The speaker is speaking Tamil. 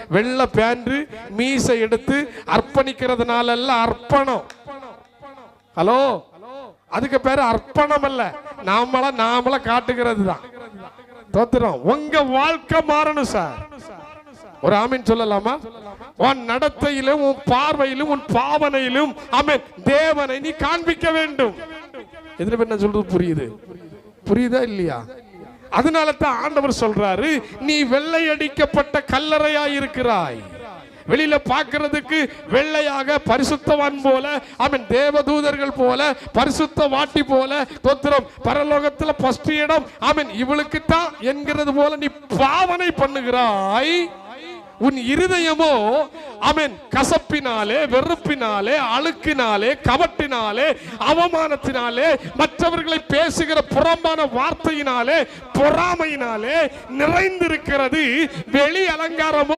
வெள்ளை பேண்ட் மீசை எடுத்து அர்ப்பணிக்கிறதுனால அல்ல அர்ப்பணம். ஹலோ, அதுக்கு பேரு அர்ப்பணம் அல்ல, நாமள காட்டுகிறது தான். தோத்திரம். உங்க வாழ்க்கை மாறணும் சார். ஒரு ஆமீன் சொல்லலாமா? உன் நடத்தையிலும் உன் பார்வையிலும் உன் பாவனையிலும் ஆமென் தேவனை நீ காண்பிக்க வேண்டும். எதிர என்ன சொல்றது புரியுதா இல்லையா? அதனால தான் ஆண்டவர் சொல்றாரு, நீ வெள்ளை அடிக்கப்பட்ட கல்லறையாய் இருக்கிறாய். வெளியில பார்க்கிறதுக்கு வெள்ளையாக பரிசுத்தவான் போல ஆமென் தேவதூதர்கள் போல பரிசுத்த வாட்டி போல தோத்திரம் பரலோகத்துல ஃபர்ஸ்ட் இடம் ஆமென் இவளுக்கு தான் என்கிறது போல நீ பாவனை பண்ணுகிறாய். உன் இருதயமோ ஆமென் கசப்பினாலே, வெறுப்பினாலே, அழுக்கினாலே, கவட்டினாலே, அவமானத்தினாலே, மற்றவர்களை பேசுகிற புறம்பான வார்த்தையினாலே, பொறாமையினாலே நிறைந்திருக்கிறது. வெளி அலங்காரமோ